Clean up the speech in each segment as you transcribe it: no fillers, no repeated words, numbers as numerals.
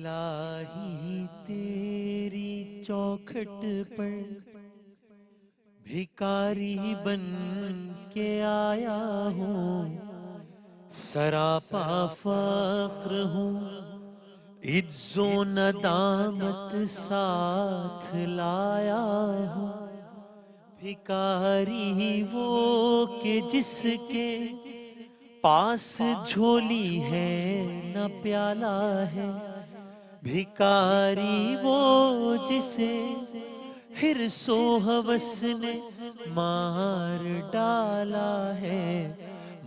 इलाही तेरी चौखट पर भिखारी बन के आया हूँ, सरापा फक्र हूँ, इज्जो नदामत साथ लाया हूँ। भिखारी वो के जिसके पास झोली है न प्याला है, भिखारी वो जिसे हिर्सो हवस ने मार डाला है।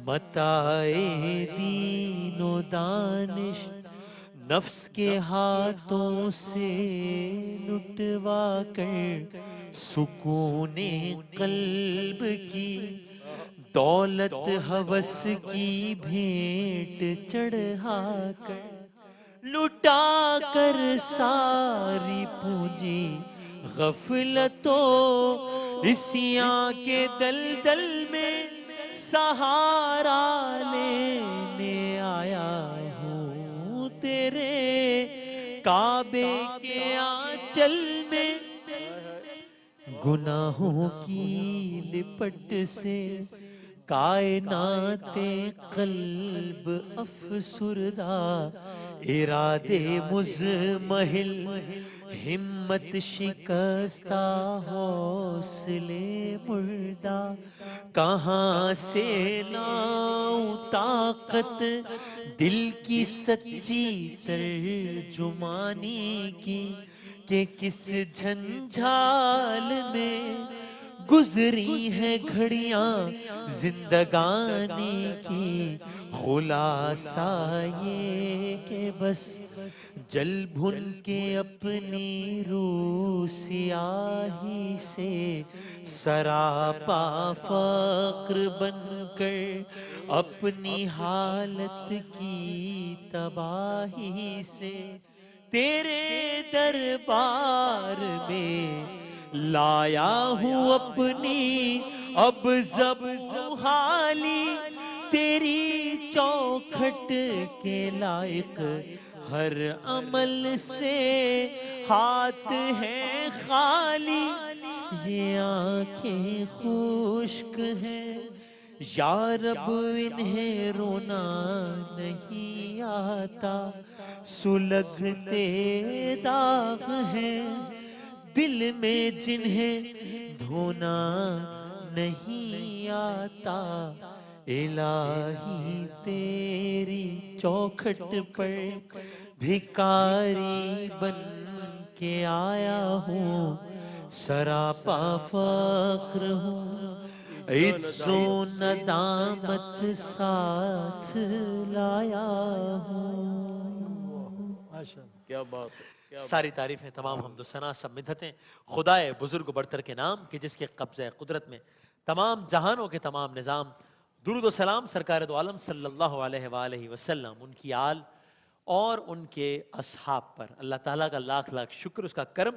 मताए दीनो दानिश नफ्स के हाथों से लुटवा कर सुकूने कल्ब की दौलत हवस की भेंट चढ़ा कर, लुटा कर सारी पूंजी गफलतों इसियां के दलदल में सहारा लेने आया हूँ। तेरे काबे के आंचल में गुनाहों की लिपट से कायनाते कल्ब अफसुरदा, इरादे मुज़महिल हिम्मत शिकस्ता हौसले मुर्दा। कहाँ से लाऊं ताकत दिल की सच्ची तर्जुमानी की, कि किस झंझाल में गुजरी है घड़ियां जिंदगानी की। खुलासा ये के बस जल भुन के अपनी रूह सियाही से सरापा फक्र बनकर अपनी हालत की तबाही से तेरे दरबार में लाया हूँ अपनी अब जब हाली। तेरी चौखट के लायक हर अमल से हाथ है खाली, ये आंखें खुश्क हैं या रब इन्हें रोना नहीं आता। सुलगते दाग हैं दिल में जिन्हें धोना नहीं आता। इलाही तेरी चौखट पर भिखारी बन के आया हूँ, सरापा फक्र हूँ, इज्जो नदामत साथ लाया हूँ। क्या बात है, सारी तारीफें तमाम हमदुसना सब मिन्नतें खुदाए बुजुर्ग बरतर के नाम कि जिसके कब्ज़े कुदरत में तमाम जहानों के तमाम निज़ाम। दुरूद व सलाम सरकार दो आलम सल्लल्लाहु अलैहि वसल्लम, उनकी आल और उनके असहाब पर अल्लाह ताला का लाख लाख शुक्र, उसका करम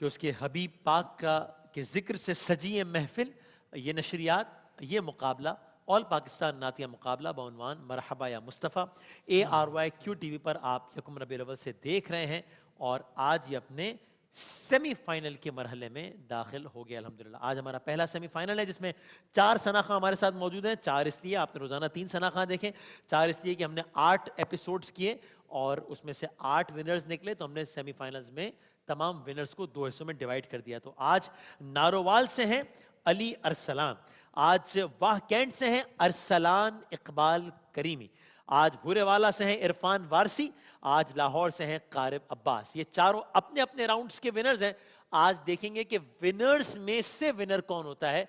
कि उसके हबीब पाक का के ज़िक्र से सजी है महफिल। ये नशरियात, ये मुकाबला ऑल पाकिस्तान नातिया मुकाबला बउनवान मरहबा या मुस्तफ़ा ARYQ TV पर आप यकुम रबीउल अव्वल से देख रहे हैं और आज ये अपने सेमीफाइनल के मरहले में दाखिल हो गया अल्हम्दुलिल्लाह। आज हमारा पहला सेमीफाइनल है जिसमें 4 सनाखा हमारे साथ मौजूद हैं। 4 इसलिए आपने रोज़ाना 3 सनाखा देखें, 4 इसलिए कि हमने 8 एपिसोड्स किए और उसमें से 8 विनर्स निकले, तो हमने सेमीफाइनल्स में तमाम विनर्स को 2 हिस्सों में डिवाइड कर दिया। तो आज नारोवाल से हैं अली अरसलान, आज वाह कैंट से हैं अरसलान इकबाल करीमी, आज भूरेवाला से हैं इरफान वारसी, आज लाहौर से हैं कारिब अब्बास। ये चारों अपने अपने राउंड्स के विनर्स हैं। आज देखेंगे कि विनर्स में से विनर कौन होता है।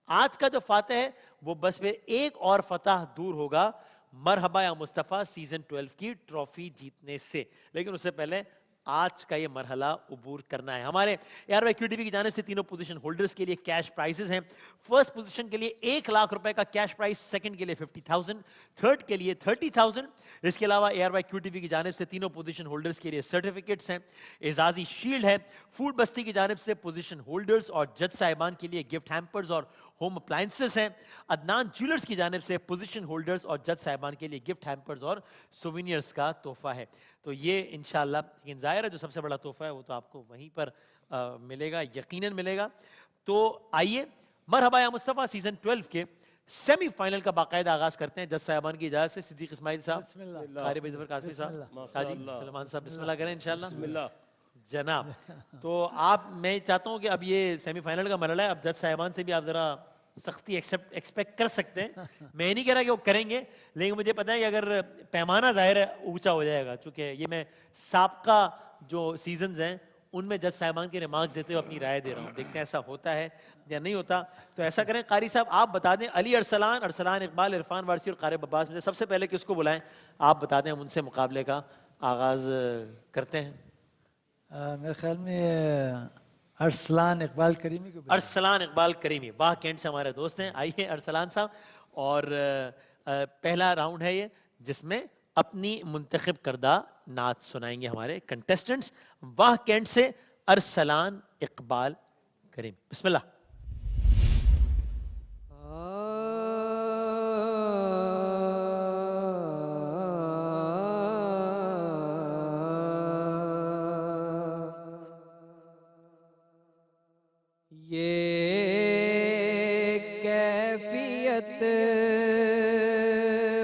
आज का जो फातह है वो बस फिर एक और फतह दूर होगा मरहबा या मुस्तफ़ा सीजन 12 की ट्रॉफी जीतने से, लेकिन उससे पहले आज का ये मरहला उबूर करना है। हमारे ARYQ TV की जानिब से तीनों पोजीशन होल्डर्स के लिए कैश प्राइजेस हैं। फर्स्ट पोजीशन के लिए 1 लाख रुपए का कैश प्राइज, सेकंड के लिए 50,000, थर्ड के लिए 30,000। इसके अलावा ARYQ TV की जानिब से तीनों पोजीशन होल्डर्स के लिए सर्टिफिकेट्स हैं, एजाजी शील्ड है। फूड बस्ती की जानिब से पोजीशन होल्डर्स और जज साहिबान के लिए गिफ्ट हैम्पर्स और होम अप्लायंसेस हैं। अदनान ज्वेलर्स की जानिब से पोजीशन होल्डर्स और जज साहिबान के लिए गिफ्ट हैम्पर्स और सोविनियर्स का तोहफा है। तो ये इंशाल्लाह, लेकिन ज़ाहिर है जो सबसे बड़ा तोहफा है वो तो आपको वहीं पर मिलेगा, यकीनन मिलेगा। तो आइए मरहबा या मुस्तफ़ा सीज़न 12 के सेमीफाइनल का बाकायदा आगाज़ करते हैं। जज साहबान की इजाज़त से सिद्दीक इस्माइल साहब, कारी ज़फ़र कासमी साहब, हाजी सलमान साहब, बिस्मिल्लाह करें इंशाल्लाह। बिस्मिल्लाह। जनाब, तो मैं चाहता हूँ कि अब ये सेमीफाइनल का मरहला है, अब जज साहबान से भी आप ज़रा सख्ती एक्सपेक्ट कर सकते हैं। मैं नहीं कह रहा कि वो करेंगे, लेकिन मुझे पता है कि अगर पैमाना ज़ाहिर है ऊंचा हो जाएगा, चूँकि ये मैं साबका जो सीजन्स हैं उनमें जज साहबान के रिमार्क्स देते हुए अपनी राय दे रहा हूँ। देखते हैं ऐसा होता है या नहीं होता। तो ऐसा करें कारी साहब, आप बता दें अली अरसलान, अरसलान इकबाल, इरफान वारसी और क़ारिब अब्बास में सबसे पहले किसको बुलाएं, आप बता दें, हम उनसे मुकाबले का आगाज़ करते हैं। मेरे ख्याल में अरसलान इकबाल करीमी को बुलाएं। अरसलान इकबाल करीमी, वाह कैंट से हमारे दोस्त हैं। आइए अरसलान साहब, और पहला राउंड है ये जिसमें अपनी मुंतखब करदा नात सुनाएंगे हमारे कंटेस्टेंट्स। वाह कैंट से अरसलान इकबाल करीम, बिस्मिल्लाह। ये कैफियत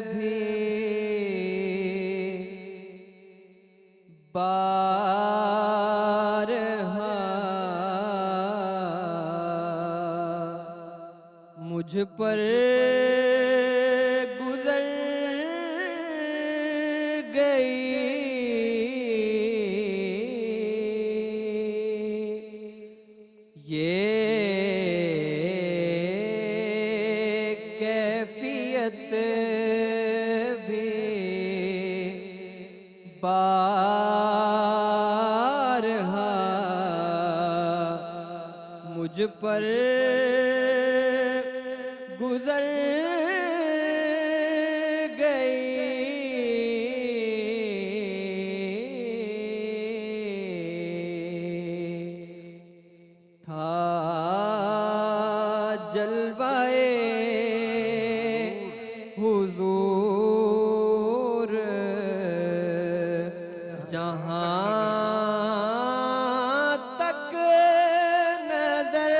भी बारहा मुझ पर गुजर गई। ये कैफियत भी बारहा मुझ पर गुजर गई। था जलवाए हुजूर जहाँ तक नजर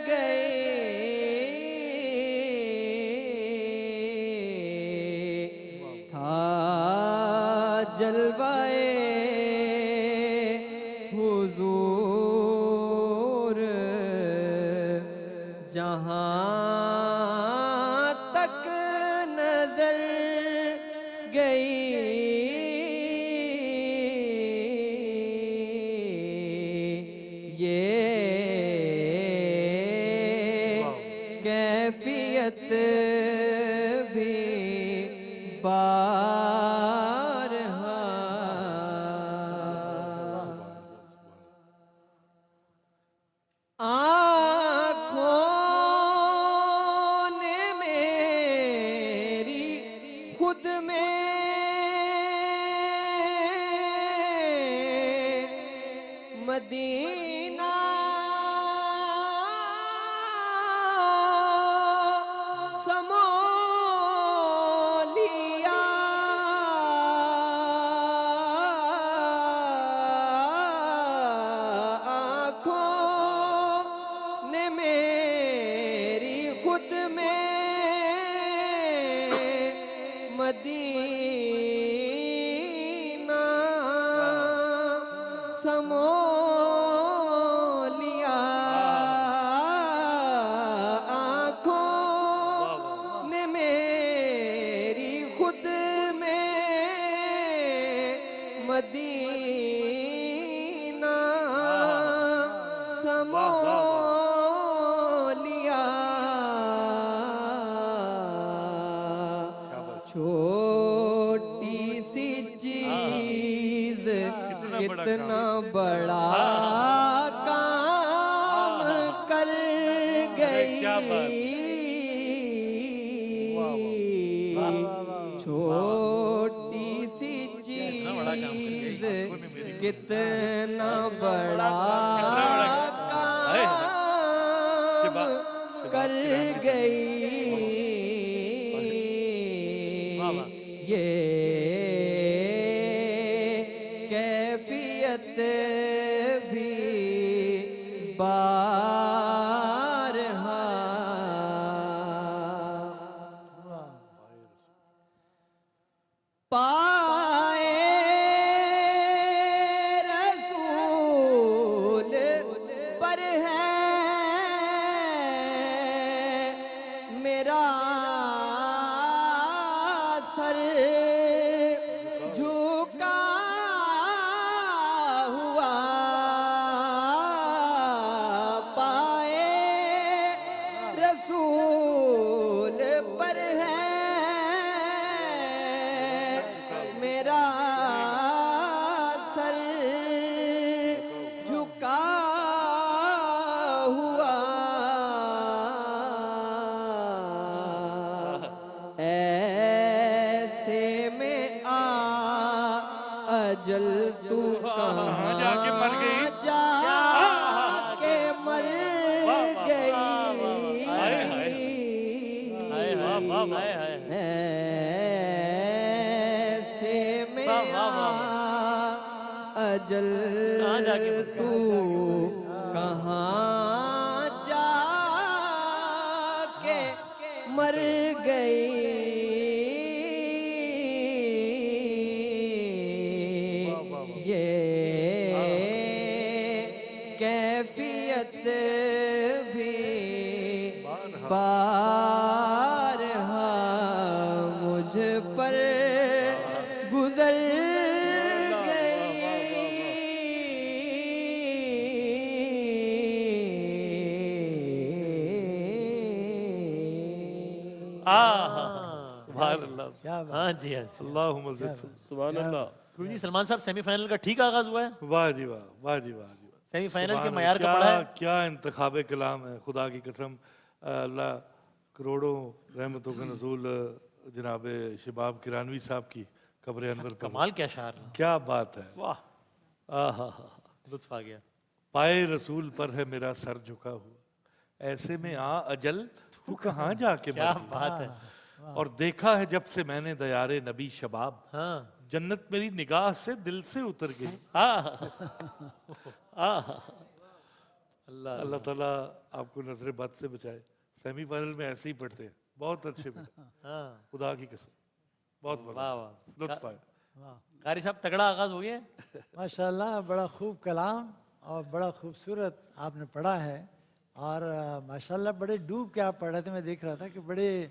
गई। था जलवाए हुजूर जहाँ तक नजर गई। ये कैफियत भी बारहा आँखों ने मेरी खुद में मदीना समो लिया। आँखों ने मेरी खुद में मदीना समो लिया। आँखों ने मेरी खुद में मदीना समो लिया। छोटी सी चीज कितना बड़ा काम कर गई। छोटी सी चीज कितना बड़ा काम कर गई। ये कैफियत भी बारहा पाए रसूल पर है मेरा सर झुका हुआ पाए रसूल पर है मेरा सर झुका हुआ ऐसे में अजल तू कहाँ जाके मर गई। जाके मर गई हाय हाय हाय हाय। ऐसे में वाह, वाह, वाह। अजल कहाँ जाके मर गई? तू कहाँ जाके मर गई ये कैफियत भी बारहा मुझ पर गुजर गई सुभान अल्लाह। क्या बात। हाँ जी हाँ। अल्लाहुम्मा ज़िद। सुभान अल्लाह। गुरुजी सलमान साहब सेमीफाइनल का ठीक आगाज हुआ है। वाह जी वाह, वाह जी वाह जी वाह। सेमीफाइनल के सुभान मयार का अल्लाह, पड़ा है। क्या इंतखाब कलाम है, खुदा की कसम। अल्लाह करोड़ों रहमतों के नज़ूल जनाब शबाब किरानवी साहब की कब्र अनवर पर। कमाल क्या शार। क्या बात है। वाह, आहा, लुत्फ आ गया। पाए रसूल पर है मेरा सर झुका हुआ, ऐसे में अजल तू कहाँ जाके क्या मर गई। बात है। और देखा है जब से मैंने दयारे नबी शबाब, हाँ जन्नत मेरी निगाह से दिल से उतर गई। अल्लाह अल्लाह ताला आपको नजर बद से बचाए। सेमीफाइनल में ऐसे ही पढ़ते हैं, बहुत अच्छे बेटे, हाँ खुदा की कसम, बहुत वाह मजा वाह। लुत्फ आया। वाह कारी साहब तगड़ा आगाज हो गया है। माशाल्लाह, बड़ा खूब कलाम और बड़ा खूबसूरत आपने पढ़ा है। और माशाल्लाह बड़े डूब के आप पढ़ रहे थे। मैं देख रहा था कि बड़े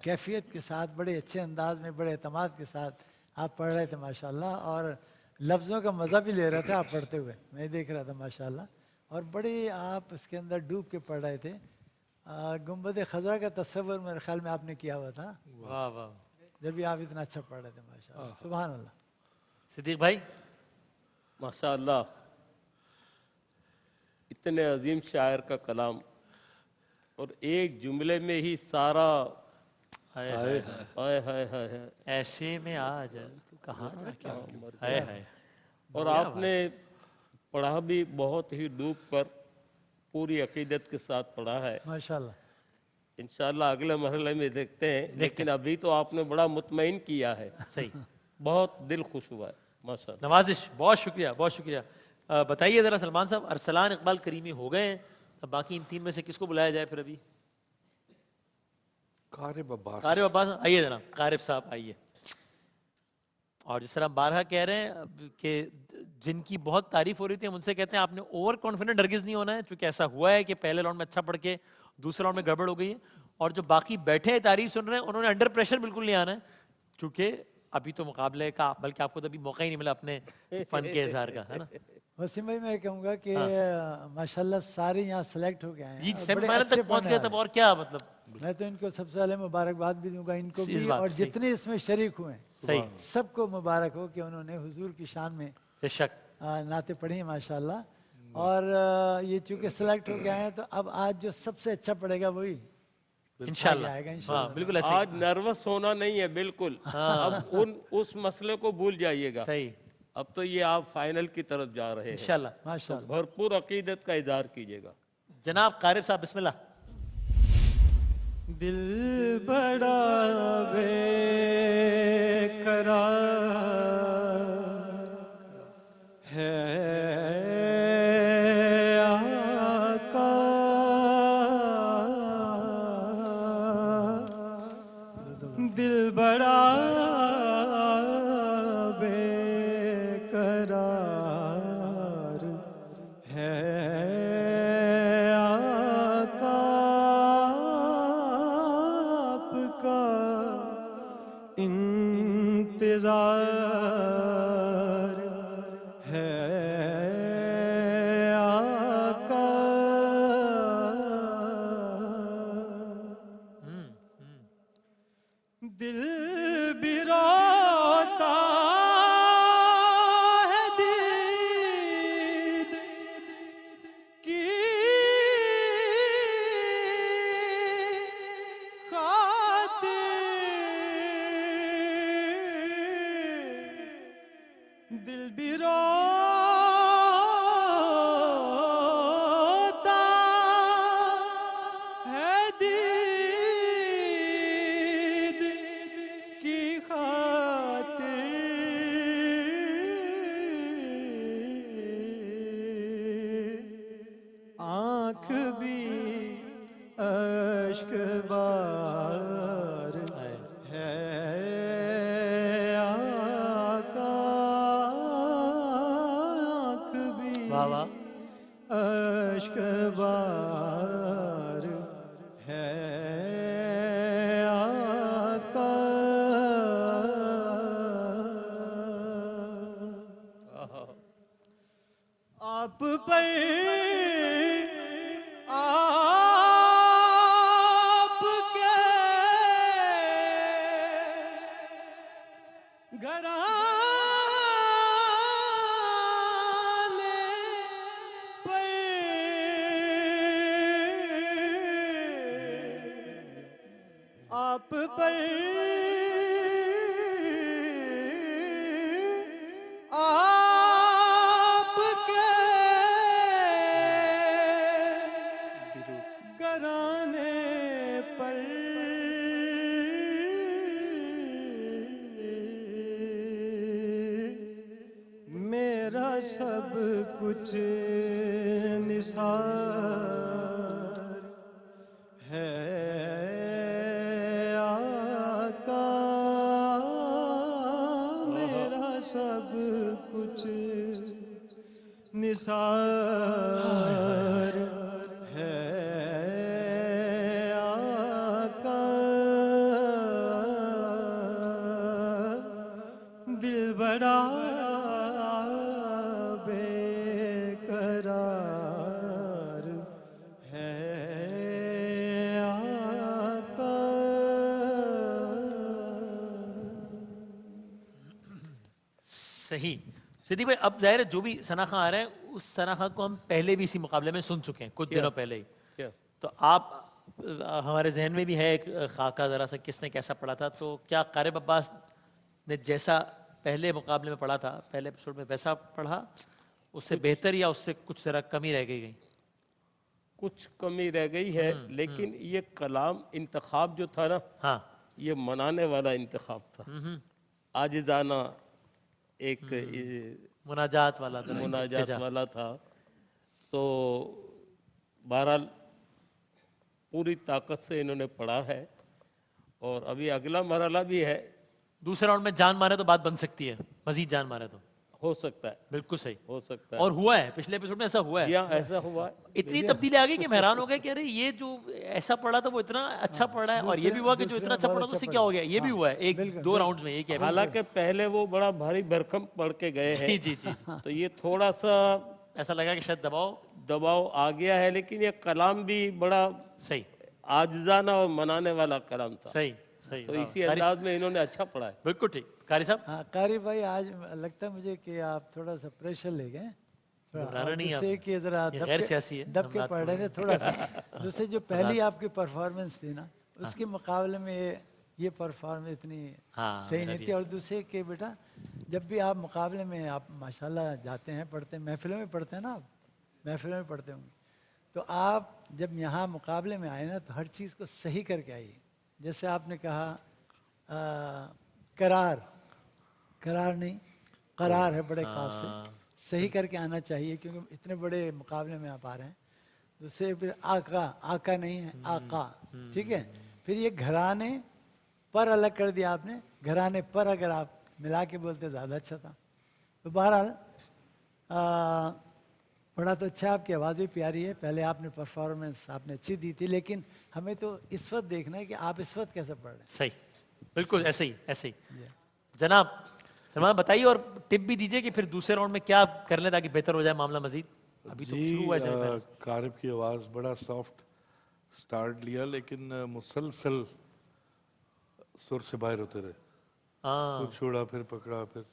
कैफियत के साथ, बड़े अच्छे अंदाज में, बड़े एतमाद के साथ आप पढ़ रहे थे माशाल्लाह। और लफ्ज़ों का मज़ा भी ले रहे थे आप पढ़ते हुए, मैं देख रहा था माशाल्लाह। और बड़ी आप उसके अंदर डूब के पढ़ रहे थे। गुंबद खज़रा का तस्वुर मेरे ख्याल में आपने किया हुआ था वाह वाह। जब भी आप इतना अच्छा पढ़ रहे थे माशाल्लाह। सुभान अल्लाह। सिद्दीक भाई माशाअल्लाह, इतने अजीम शायर का कलाम और एक जुमले में ही सारा हाय हाय हाय हाय हाय हाय। ऐसे में आ जा तू कहाँ जाके मर गया। हाय हाय। और आपने पढ़ा भी बहुत ही डूब कर पूरी अकीदत के साथ पढ़ा है। माशाल्लाह। इंशाल्लाह अगले मरहले में देखते हैं, लेकिन अभी तो आपने बड़ा मुतमईन किया है। सही। बहुत दिल खुश हुआ है माशाल्लाह। नवाजिश, बहुत शुक्रिया बहुत शुक्रिया। बताइए ज़रा सलमान साहब, अरसलान इकबाल करीमी हो गए हैं, अब बाकी इन तीन में से किसको बुलाया जाए फिर अभी? कारिब अब्बास। कारिब अब्बास आइए जनाब, कारिब साहब आइए। और जिस तरह हम बारहा कह रहे हैं कि जिनकी बहुत तारीफ हो रही थी, हम उनसे कहते हैं आपने ओवर कॉन्फिडेंट हरगिज़ नहीं होना है, क्योंकि ऐसा हुआ है कि पहले राउंड में अच्छा पढ़ के दूसरे राउंड में गड़बड़ हो गई है। और जो बाकी बैठे हैं तारीफ सुन रहे हैं, उन्होंने अंडर प्रेशर बिल्कुल नहीं आना है, क्योंकि अभी तो मुकाबले का, बल्कि आपको तो अभी मौका ही नहीं मिला अपने फन के इजहार का, है ना। वसीम भाई मैं कहूँगा कि माशाल्लाह सारे यहाँ सेलेक्ट हो गए हैं जी और बड़े सेमीफाइनल अच्छे तक पहुंच पढ़ने गए वाले तब और क्या मतलब। हैं। मैं तो इनको सबसे पहले मुबारकबाद भी दूंगा, इनको इस भी बात, और सही। जितने इसमें शरीक हुए हैं सही। सबको मुबारक हो कि उन्होंने हुजूर की शान में बेशक। नाते पढ़ी हैं माशाल्लाह। और ये चूँकि सेलेक्ट हो गए हैं तो अब आज जो सबसे अच्छा पढ़ेगा वही इंशाल्लाह। आगे आएगा हाँ इंशाल्लाह। बिल्कुल ऐसे ही। आज नर्वस होना नहीं है बिल्कुल। अब उस मसले को भूल जाइएगा। सही। अब तो ये आप फाइनल की तरफ जा रहे हैं। इंशाल्लाह। माशाल्लाह। भरपूर अकीदत का इजहार कीजिएगा। जनाब कारिब साहब बिस्मिल्लाह। दिल बड़ा बेकरार बेकरार है आका आपका इंतजार है आका। दिल भी रोता है दीद की खातिर। दिल भी रोता है दीद की खातिर। आँख भी अश्क बार है आका। आँख भी वाह वाह। अश्क बार है आका। आप पर आपके घराने पर आप पर आपके घराने पर मेरा सब कुछ निसार है आका। मेरा सब कुछ निसार है आका। दिल बड़ा बेकरार है आका। सही। सिद्दीक भाई, अब जाहिर है जो भी सना खां आ रहे हैं उस सना खां को हम पहले भी इसी मुकाबले में सुन चुके हैं कुछ दिनों पहले ही। क्या तो आप हमारे जहन में भी है एक खाका ज़रा सा किसने कैसा पढ़ा था, तो क्या क़ारिब अब्बास ने जैसा पहले मुकाबले में पढ़ा था पहले एपिसोड में वैसा पढ़ा, उससे बेहतर या उससे कुछ ज़रा कमी रह गई? कुछ कमी रह गई है, लेकिन ये कलाम इंतखाब जो था ना, हाँ। ये मनाने वाला इंतखाब था। आजिज़ाना एक मुनाजात वाला था, मुनाजात इल्तिजा। वाला था। तो बहरहाल पूरी ताकत से इन्होंने पढ़ा है और अभी अगला मरहला भी है। दूसरे राउंड में जान मारे तो बात बन सकती है, मजीद जान मारे तो। हो सकता है, बिल्कुल सही। हो सकता है। और हुआ है, पिछले एपिसोड में ऐसा हुआ है। या ऐसा हुआ है। इतनी तब्दीली आ गई कि हम हैरान हो गए कि अरे ये जो ऐसा पढ़ा था वो इतना अच्छा पढ़ा है, और ये भी हुआ कि जो इतना अच्छा पढ़ा था उससे क्या हो गया, ये भी हुआ है एक दो राउंड में एक। हालांकि पहले वो बड़ा भारी भरकम पढ़ के गए हैं। जी जी जी। तो ये थोड़ा सा ऐसा लगा कि शायद दबाव आ गया है, लेकिन ये कलाम भी बड़ा सही आजिज़ाना और मनाने वाला कलाम था। सही सही। तो इसी अंदाज में इन्होंने अच्छा पढ़ा है। बिल्कुल ठीक। कारी साहब, हाँ कारी भाई, आज लगता है मुझे कि आप थोड़ा सा प्रेशर ले गए। घबराना नहीं आप। जिससे कि जरा ये गैर सियासी है, दब हम के बात पढ़ रहे थे थोड़ा सा। दूसरे जो पहली आपकी परफॉर्मेंस थी ना, उसके मुकाबले में ये परफॉर्मेंस इतनी हाँ, सही मेरा नहीं भी थी। और दूसरे के बेटा, जब भी आप मुकाबले में आप माशाल्लाह जाते हैं, पढ़ते हैं, महफिलों में पढ़ते हैं ना, आप महफिलों में पढ़ते होंगे, तो आप जब यहाँ मुकाबले में आए ना तो हर चीज़ को सही करके आइए। जैसे आपने कहा करार, करार नहीं करार है बड़े काफ से, सही करके आना चाहिए क्योंकि इतने बड़े मुकाबले में आप आ रहे हैं। दूसरे फिर आका, आका नहीं है आका, ठीक है। फिर ये घराने पर अलग कर दिया आपने, घराने पर अगर आप मिला के बोलते ज़्यादा अच्छा था। तो बहरहाल बड़ा तो अच्छा, आपकी आवाज़ भी प्यारी है, पहले आपने परफॉर्मेंस आपने अच्छी दी थी, लेकिन हमें तो इस वक्त देखना है कि आप इस वक्त कैसे पढ़ रहे हैं। सही, बिल्कुल ऐसे ही ऐसे ही। जनाब सलमान बताइए, और टिप भी दीजिए कि फिर दूसरे राउंड में क्या कर लें ताकि बेहतर हो जाए मामला मजीद। अभी तो शुरू हुआ है सेमीफाइनल। कारब की आवाज़ बड़ा सॉफ्ट स्टार्ट लिया, लेकिन मुसलसल सुर से बाहर होते रहे। हाँ सुर छोड़ा फिर पकड़ा फिर,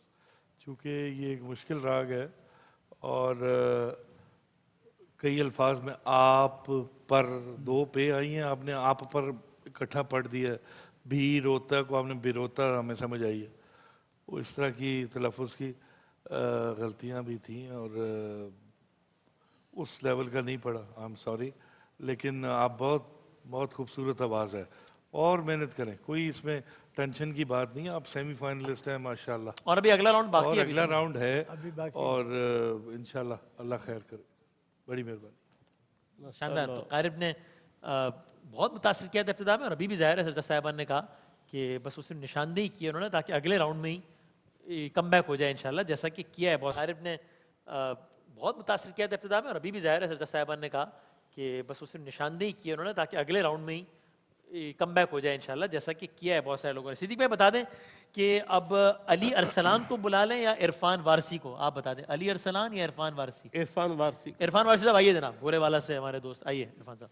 चूँकि ये एक मुश्किल राग है और कई अल्फाज में आप पर दो पे आई हैं, आपने आप पर इकट्ठा पढ़ दिया है। भी रोता को आपने बेरोता हमें समझ आई है। वो इस तरह की तलफ़ुज़ की गलतियाँ भी थी और उस लेवल का नहीं पड़ा। आई एम सॉरी, लेकिन आप बहुत बहुत खूबसूरत आवाज़ है और मेहनत करें, कोई इसमें टेंशन की बात नहीं है। आप सेमीफाइनलिस्ट हैं माशाल्लाह, और अभी अगला राउंड बाकी और है अभी अगला तो। राउंड है अभी बाकी और इंशाल्लाह अल्लाह खैर करे। बड़ी मेहरबानी। शानदार। तो क़ारिब ने बहुत मुतासिर किया था इब्तिदा में, और अभी भी ज़ाहिर है सरदा साहिबान ने कहा कि बस उसने निशानदेही की उन्होंने ताकि अगले राउंड में ही कम बैक हो जाए इंशाल्लाह, जैसा कि किया है। बहुत क़ारिब ने बहुत मुतासिर किया था इब्तिदा में, और अभी भी ज़ाहिर है सरदा साहिबान ने कहा कि बस उसने निशानदेही की उन्होंने ताकि अगले राउंड में ही कम बैक हो जाए इंशाल्लाह, जैसा कि किया है बहुत सारे लोगों ने। सिद्दीक भाई बता दें कि अब अली अरसलान को बुला लें या इरफान वारसी को, आप बता दें, अली अरसलान या इरफान वारसी? इरफान वारसी। इरफान वारसी साहब आइए जनाब, गोरे वाला से हमारे दोस्त, आइए इरफान साहब।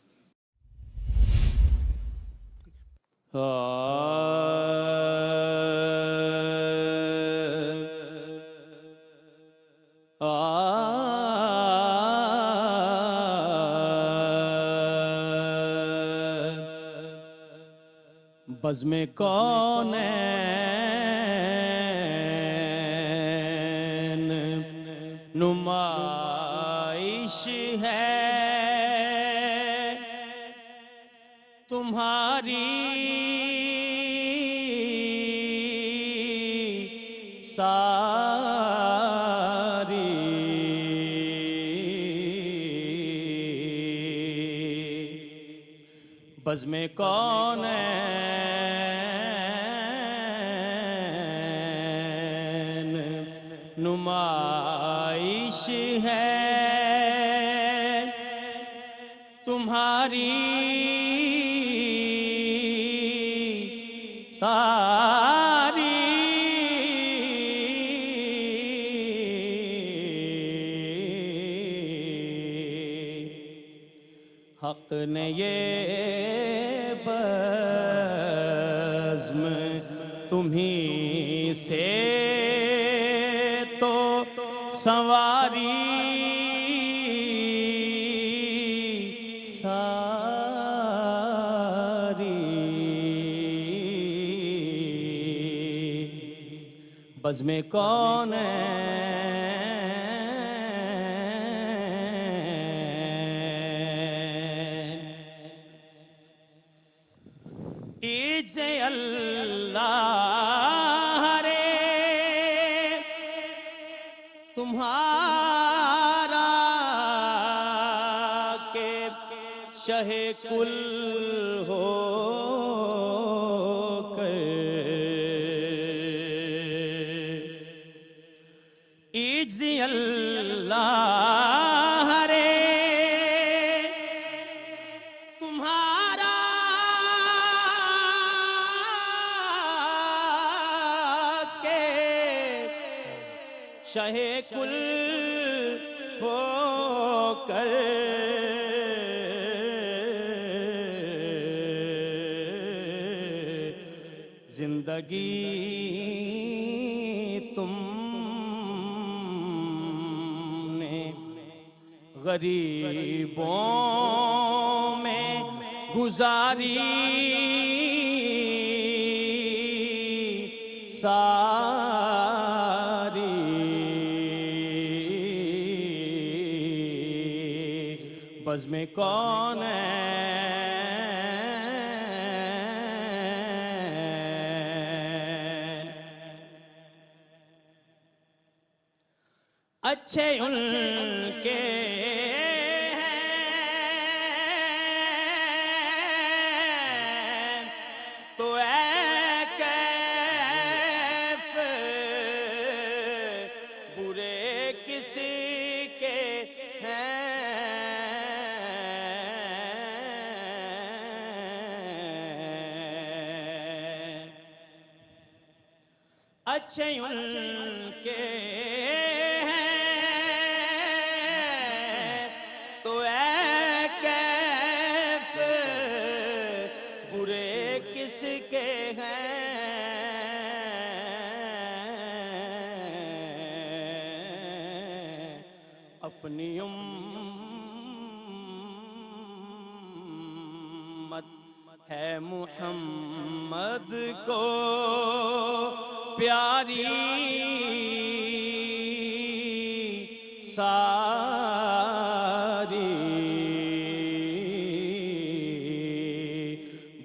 बज़्म कौनैन नुमाइश है तुम्हारी सारी, बज़्म कौनैन नुमाइश है तुम्हारी सारी, हक़ ने ये बज़्म तुम्ही से तो संवारी, बज़्म कौनैन इज़्ज़े अल्लाह रे तुम्हारा के शहे कुल हो इज़्ज़े अल्लाह रे तुम्हारा के शहे कुल हो कर जिंदगी गरीबों में गुजारी सारी, बज़्म कौनैन अच्छे उनके किसके हैं, अच्छे उनके हैं, तो ऐ कैफ बुरे किसके हैं, अपनी उम्मत है मुहम्मद को प्यारी सारी,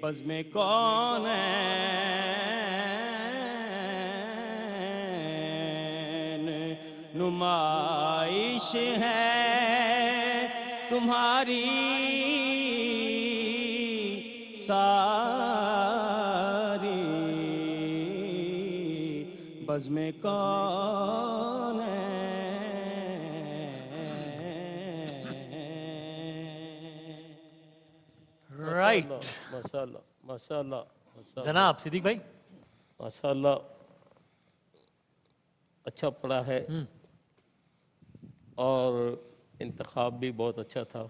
बज़्म कौन नुमाइश है तुम्हारी सारी, बज़्म कौन राइट। माशाल्लाह माशाल्लाह माशाल्लाह जनाब सिद्दीक भाई, माशाल्लाह अच्छा पढ़ा है और इंतखाब भी बहुत अच्छा था,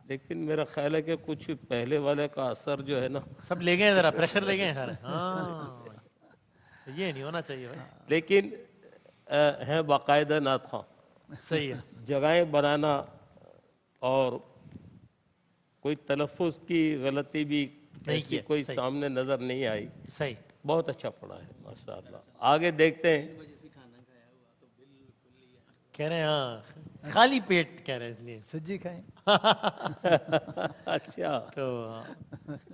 लेकिन मेरा ख्याल है कि कुछ पहले वाले का असर जो है ना, सब ले गए जरा, प्रेशर ले गए सारे। हाँ ये नहीं होना चाहिए भाई। लेकिन है बाकायदा नात खां, सही है, जगहें बनाना और कोई तलफ़ुज़ की गलती भी नहीं ऐसी किया, कोई सही। सामने नज़र नहीं आई। सही। बहुत अच्छा पढ़ा है माशाल्लाह। आगे देखते हैं। कह रहे हैं हाँ, खाली पेट कह रहे हैं इसलिए। सज्जी खाएं। अच्छा तो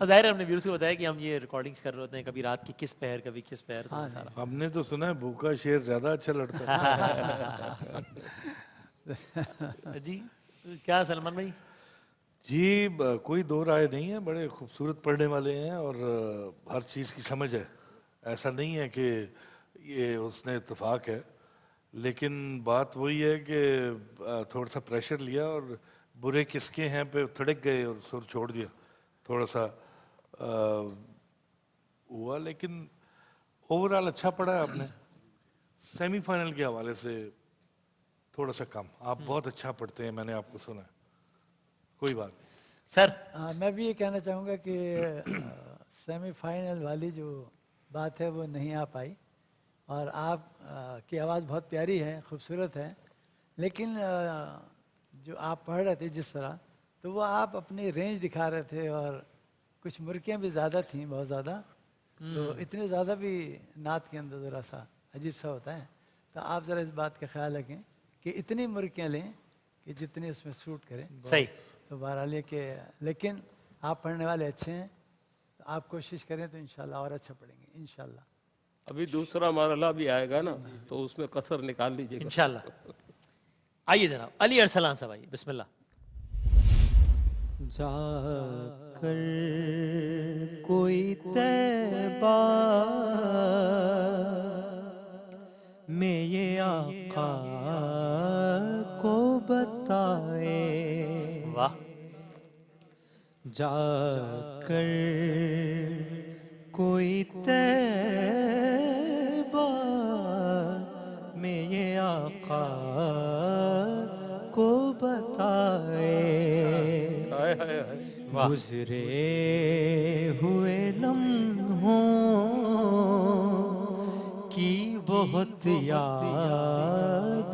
ज़ाहिर है हमने व्यूअर्स को बताया कि हम ये रिकॉर्डिंग्स कर रहे होते हैं, कभी रात की किस पहर, कभी किस पहर, तो सारा। हमने तो सुना है भूखा शेर ज्यादा अच्छा लड़ता है। जी क्या सलमान भाई? जी कोई दो राय नहीं है, बड़े खूबसूरत पढ़ने वाले हैं और हर चीज़ की समझ है। ऐसा नहीं है कि ये उसने इत्तेफाक है, लेकिन बात वही है कि थोड़ा सा प्रेशर लिया और बुरे किसके हैं पे थड़क गए और सुर छोड़ दिया, थोड़ा सा हुआ। लेकिन ओवरऑल अच्छा पढ़ा है आपने। सेमीफाइनल के हवाले से थोड़ा सा कम, आप बहुत अच्छा पढ़ते हैं, मैंने आपको सुना है। कोई बात नहीं सर। मैं भी ये कहना चाहूँगा कि सेमीफाइनल वाली जो बात है वो नहीं आ पाई, और आप की आवाज़ बहुत प्यारी है, खूबसूरत है, लेकिन जो आप पढ़ रहे थे जिस तरह, तो वो आप अपनी रेंज दिखा रहे थे और कुछ मुर्कियाँ भी ज़्यादा थीं, बहुत ज़्यादा। तो इतने ज़्यादा भी नात के अंदर ज़रा सा अजीब सा होता है। तो आप ज़रा इस बात का ख्याल रखें कि इतनी मुर्कियाँ लें कि जितनी उसमें सूट करें। सही। तो बहरहाल ये कि लेकिन आप पढ़ने वाले अच्छे हैं, तो आप कोशिश करें तो इंशाल्लाह और अच्छा पढ़ेंगे इंशाल्लाह। अभी दूसरा मरहला भी आएगा ना, तो उसमें कसर निकाल लीजिएगा इंशाल्लाह। आइए जनाब अली अरसलान साहब आइए, बिस्मिल्लाह। जाकर कोई तैबा में ये आका को बताए, वाह। जाकर कोई तैबा में ये आका को बताए, हाय हाय हाय। गुजरे हुए लम्हों की बहुत याद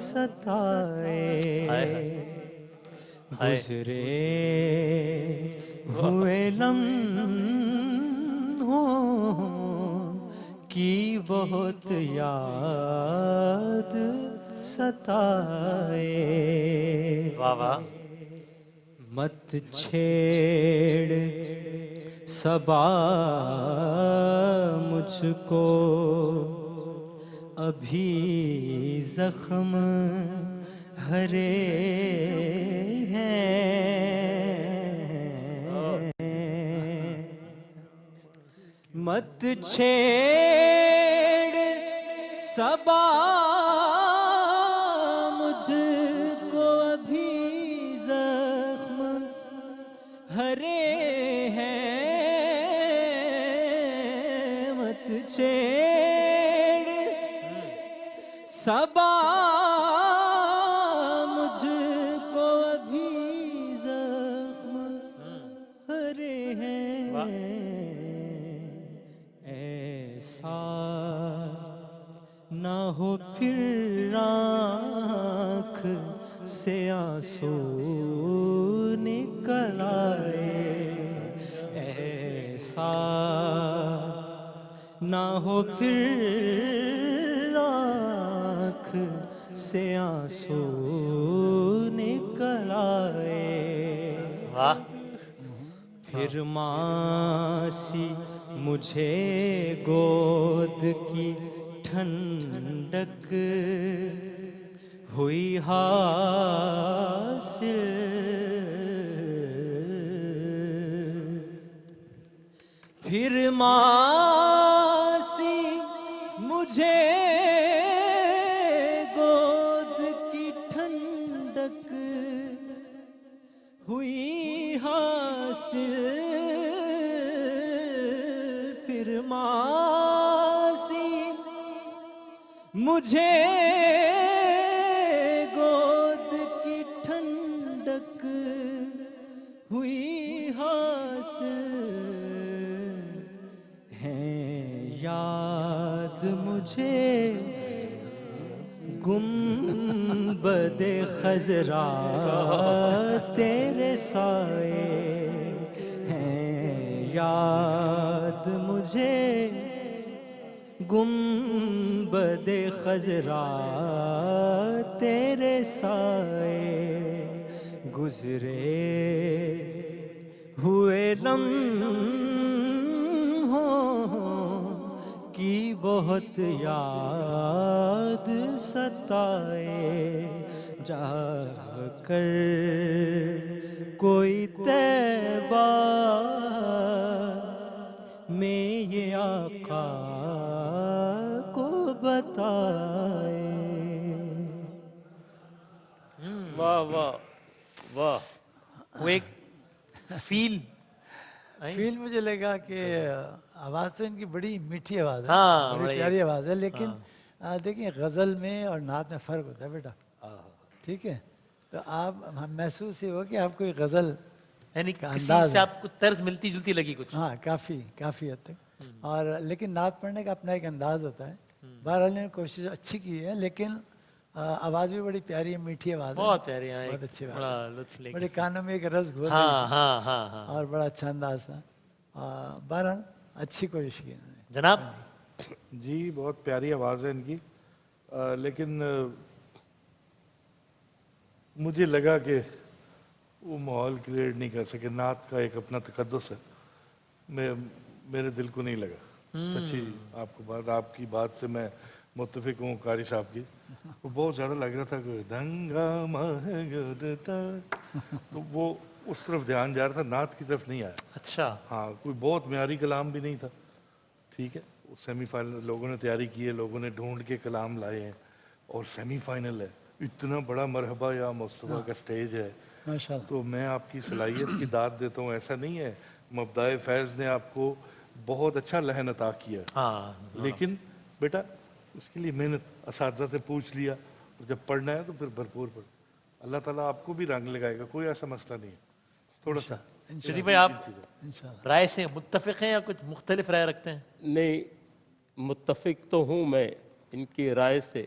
सताए, गुजरे हुए लम्हों की बहुत याद सताए, वाह वाह। मत छेड़ सबा मुझको, अभी जख्म हरे हैं, मत छेड़ सबा मुझको अभी जख्म हरे हैं, मत छेड़ सबा मुझको अभी जख्म हरे हैं, ऐसा ना हो फिर आँख से आंसू निकल आए, ऐसा ना हो फिर आँख से आंसू निकल आए। वाह, फिर मासी मुझे गोद की ठंडक हुई हासिल, फिर मासी मुझे गोद की ठंडक हुई हासिल, फिर मासी मुझे गोद की ठंडक हुई हासिल, हैं याद मुझे गुंबदे खजरा तेरे साए, हैं याद मुझे गुंबदे खजरा तेरे साए, गुजरे हुए लम्हों की बहुत याद सताए, जाकर कोई तैबा में ये आका को बताए। वाह वाह वाह। वो एक फील, फील मुझे लगा कि आवाज़ तो इनकी बड़ी मीठी आवाज़ है, हाँ, बड़ी बड़ी- प्यारी आवाज़ है, लेकिन देखिए गज़ल में और नात में फ़र्क होता है बेटा, ठीक है। तो आप हम महसूस ही हो कि आपको ये गज़ल यानी का किसी अंदाज से है। आपको तर्ज मिलती जुलती लगी कुछ। हाँ काफ़ी काफ़ी हद तक, और लेकिन नात पढ़ने का अपना एक अंदाज होता है। बहरहाल ने कोशिश अच्छी की है, लेकिन आवाज़ भी बड़ी प्यारी है, मीठी आवाज़ है, बहुत प्यारी, हाँ, बहुत एक अच्छी बात बड़ा है। लुत्फ लेके। बड़े कानों में एक रस घोल रही हाँ थी, हाँ हाँ हाँ। और बड़ा अच्छा अंदाज था। बहरहाल अच्छी कोशिश की इन्होंने। जनाब, जी बहुत प्यारी आवाज़ है इनकी, लेकिन मुझे लगा कि वो माहौल क्रिएट नहीं कर सके। नात का एक अपना तकद्दुस है, मेरे दिल को नहीं लगा सच्ची। आपको बात, आपकी बात से मैं मुत्तफिक हूँ कारी साहब की। वो बहुत ज़्यादा लग रहा था कि दंगा महगदता, तो वो उस तरफ ध्यान जा रहा था, नात की तरफ नहीं आया। अच्छा, हाँ, कोई बहुत म्यारी कलाम भी नहीं था, ठीक है। सेमीफाइनल लोगों ने तैयारी की है, लोगों ने ढूंढ के कलाम लाए हैं, और सेमीफाइनल है, इतना बड़ा मरहबा या मुस्तफा का स्टेज है। माशाल्लाह। तो मैं आपकी सलाहियत की दाद देता हूँ, ऐसा नहीं है। मबदाए फैज़ ने आपको बहुत अच्छा लहन अता किया, हाँ, लेकिन बेटा उसके लिए मेहनत असातिज़ा से पूछ लिया, और जब पढ़ना है तो फिर भरपूर पढ़। अल्लाह ताला आपको भी रंग लगाएगा, कोई ऐसा मसला नहीं है। थोड़ा सा शरीफ भाई, आप इंशाल्लाह। राय से मुत्तफिक हैं या कुछ मुख्तलिफ राय रखते हैं? नहीं, मुत्तफिक तो हूँ मैं इनकी राय से,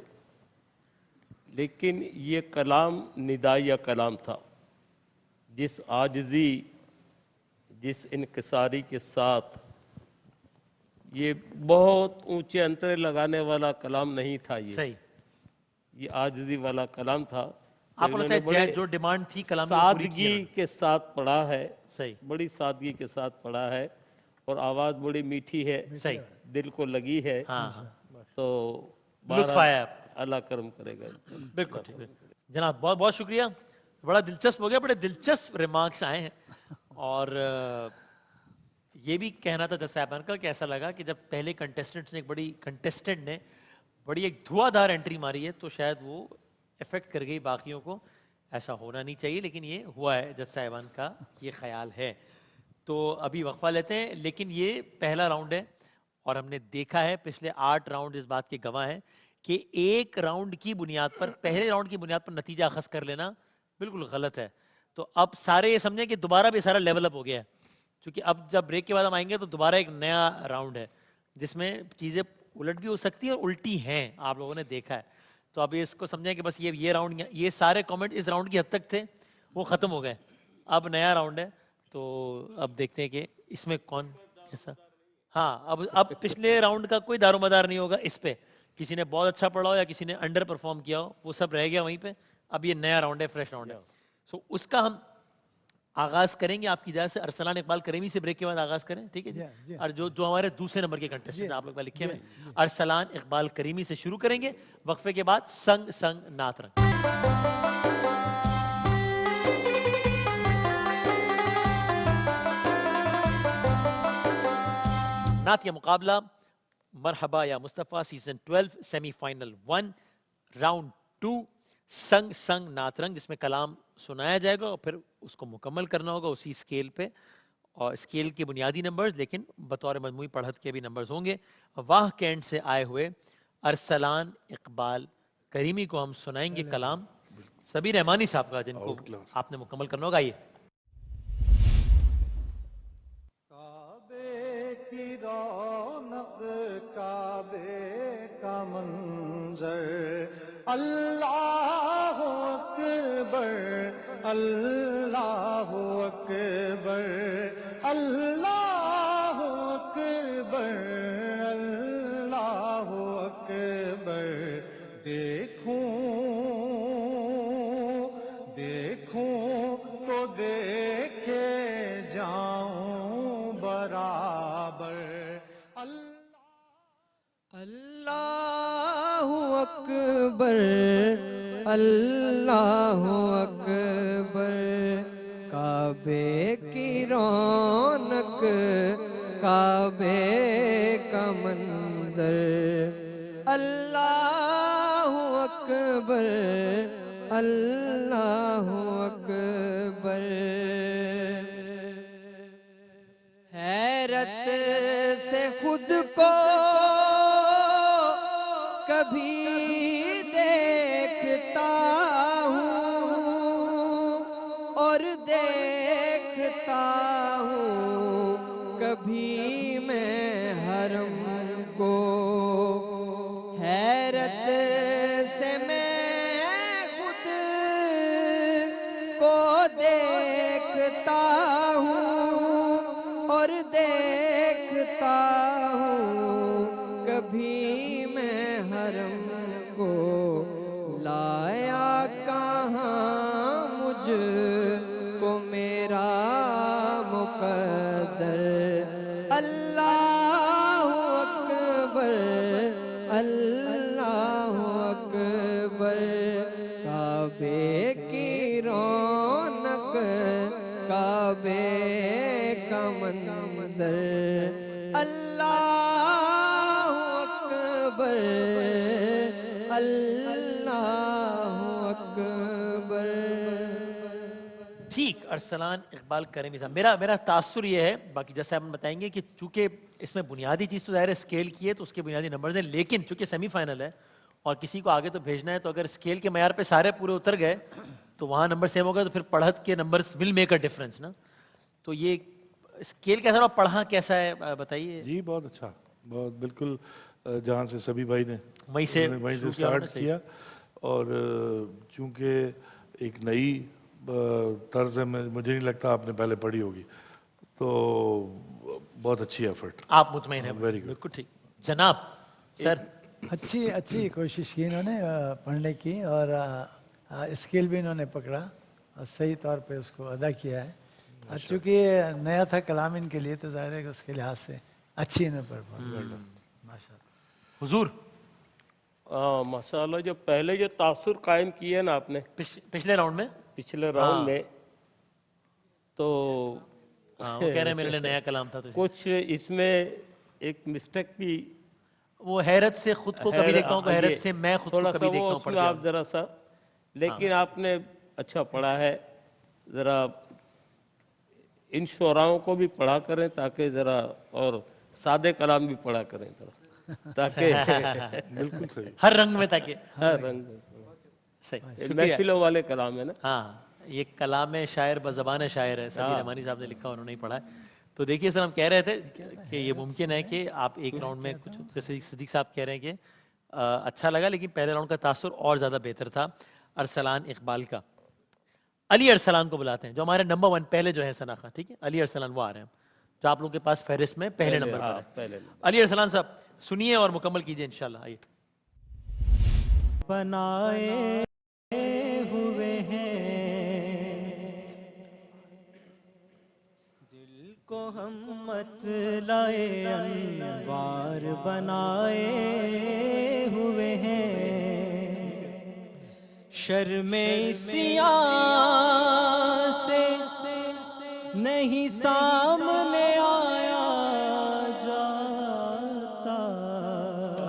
लेकिन ये कलाम निदाइया कलाम था। जिस आजिज़ी, जिस इनकिसारी के साथ, ये बहुत ऊंचे अंतरे लगाने वाला कलाम नहीं था। ये आजिज़ी वाला कलाम था। आपको लगता है इन्होंने जो डिमांड थी कलाम में वो पूरी की सादगी है? के साथ पढ़ा है, सही, बड़ी सादगी के साथ पढ़ा है, और आवाज़ बड़ी मीठी है, सही, दिल को लगी है। हाँ हाँ, तो लुत्फ आया आपको। अल्लाह करम करेगा। बिल्कुल ठीक है। जनाब बहुत बहुत शुक्रिया, बड़ा दिलचस्प हो गया, बड़े दिलचस्प रिमार्क्स आए हैं। और ये भी कहना था दस साहब अंकल कि ऐसा लगा कि जब पहले कंटेस्टेंट ने बड़ी एक धुआंधार एंट्री मारी है, तो शायद वो इफेक्ट कर गई बाकियों को। ऐसा होना नहीं चाहिए, लेकिन ये हुआ है, जज साहिबान का ये ख्याल है। तो अभी वक्फा लेते हैं, लेकिन ये पहला राउंड है और हमने देखा है पिछले 8 राउंड इस बात के गवाह हैं कि एक राउंड की बुनियाद पर, पहले राउंड की बुनियाद पर नतीजा अखज़ कर लेना बिल्कुल गलत है। तो अब सारे ये समझें कि दोबारा भी सारा लेवल अप हो गया है, क्योंकि अब जब ब्रेक के बाद हम आएंगे तो दोबारा एक नया राउंड है जिसमें चीज़ें उलट भी हो सकती हैं और उल्टी हैं, आप लोगों ने देखा है। तो अब इसको समझें कि बस ये राउंड, ये सारे कमेंट इस राउंड की हद तक थे, वो ख़त्म हो गए, अब नया राउंड है। तो अब देखते हैं कि इसमें कौन कैसा। हाँ, अब पिछले राउंड का कोई दारोमदार नहीं होगा इस पे, किसी ने बहुत अच्छा पढ़ा हो या किसी ने अंडर परफॉर्म किया हो, वो सब रह गया वहीं पे। अब ये नया राउंड है, फ्रेश राउंड है। सो उसका हम आगाज करेंगे आपकी इजाज़त से। अरसलान इकबाल करीमी से ब्रेक के बाद आगाज करें, ठीक है जी? और जो हमारे दूसरे नंबर के कंटेस्टेंट आप लोग पे लिखे हुए, अरसलान इकबाल करीमी से शुरू करेंगे। वक्फे के बाद संग संग नात रंग। नात का मुकाबला मरहबा या मुस्तफ़ा सीजन 12 सेमीफाइनल 1 राउंड 2 संग संग नात रंग, जिसमें कलाम सुनाया जाएगा और फिर उसको मुकम्मल करना होगा उसी स्केल पे, और स्केल के बुनियादी नंबर्स, लेकिन बतौर मजमूई पढ़त के भी नंबर्स होंगे। वाह कैंट से आए हुए अरसलान इकबाल करीमी को हम सुनाएंगे कलाम सबीर रहमानी साहब का, जिनको आपने मुकम्मल करना होगा। ये काबे का मंजर, अल्लाह अकबर, अल्लाह अकबर, अल्लाह अकबर, अल्लाह अकबर। देखूं देखूं तो देखे जाऊं बराबर। अल्लाहु अकबर, अल्लाहु अकबर, काबे की रौनक, काबे का मंजर। अल्लाहु अकबर, अल्लाहु अकबर। हैरत से खुद को कभी देखता हूँ और देखता हूँ कभी मैं हरम को। हैरत से मैं खुद को देखता हूँ और देखता हूँ कभी मैं हरम को। लाया कहाँ मुझको मेरा मुक़द्दर। अल्लाहु अकबर, अल्लाहु अकबर, काबे की रौनक, काबे का मंजर। अल्लाहु अकबर, अल्लाहु अकबर। ठीक, अरसलान इकबाल करीमी साहब, मेरा तासुर ये है, बाकी जैसे आप बताएंगे कि चूंकि इसमें बुनियादी चीज़ तो ज़ाहिर है स्केल की है, तो उसके बुनियादी नंबर्स हैं, लेकिन चूंकि सेमीफाइनल है और किसी को आगे तो भेजना है, तो अगर स्केल के मयार पे सारे पूरे उतर गए तो वहाँ नंबर सेम हो गए, तो फिर पढ़त के numbers will make a difference ना। तो ये स्केल कैसा रहा, पढ़ा कैसा है, बताइए जी। बहुत अच्छा, बहुत बिल्कुल जहाँ से सभी भाई ने वहीं से स्टार्ट किया, और चूँकि एक नई तर्ज है, मुझे नहीं लगता आपने पहले पढ़ी होगी, तो बहुत अच्छी एफर्ट। आप मुतमईन हैं? वेरी गुड, बिल्कुल ठीक। जनाब सर, अच्छी कोशिश की इन्होंने पढ़ने की, और स्केल भी इन्होंने पकड़ा और सही तौर पे उसको अदा किया है। चूँकि नया था कलाम इनके लिए, तो ज़ाहिर है कि उसके लिहाज से अच्छी इन्होंने परफॉर्म। माशाअल्लाह। हुजूर माशाल्लाह, जो पहले जो तासुर कायम किए ना आपने पिछले राउंड में, पिछले राउंड में, तो हाँ, वो कह रहे हैं मेरे लिए नया कलाम था, तो कुछ इसमें एक मिस्टेक भी वो हैरत से खुद को कभी देखता हूँ तो हैरत ये से मैं खुद को थोड़ा कभी सा देखता वो हूँ पढ़ उसमें गया आप हूँ। जरा सा, लेकिन आपने अच्छा पढ़ा है, जरा इन शोराओं को भी पढ़ा करें ताकि जरा, और सादे कलाम भी पढ़ा करें जरा, ताकि बिल्कुल सही। हर रंग में ताकि हर रंग सही। ये शुक्रिया। महफिलों वाले कलाम है ना। हाँ, ये कलाम शायर बज़बान शायर है, सबीर रहमानी साहब ने लिखा, उन्होंने ही पढ़ा है। तो देखिए सर, हम कह रहे थे कि ये मुमकिन है कि आप एक राउंड में कुछ, जैसे सिद्दीक साहब कह रहे हैं कि अच्छा लगा, लेकिन पहले राउंड का तासुर और ज़्यादा बेहतर था अरसलान इकबाल का। अली अरसलान को बुलाते हैं, जो हमारे नंबर 1 पहले जो है सनाखा, ठीक है, अली अरसलान वो आ रहे हैं, जो आप लोगों के पास फहरिस्त में पहले नंबर पर है। पहले अली अरसलान साहब सुनिए और मुकम्मल कीजिए इंशाल्लाह। आइए। बनाए हुए हैं दिल को हम मत लाए, अनवार बनाए हुए हैं, शर्मे सिया से नहीं सामने आया जाता,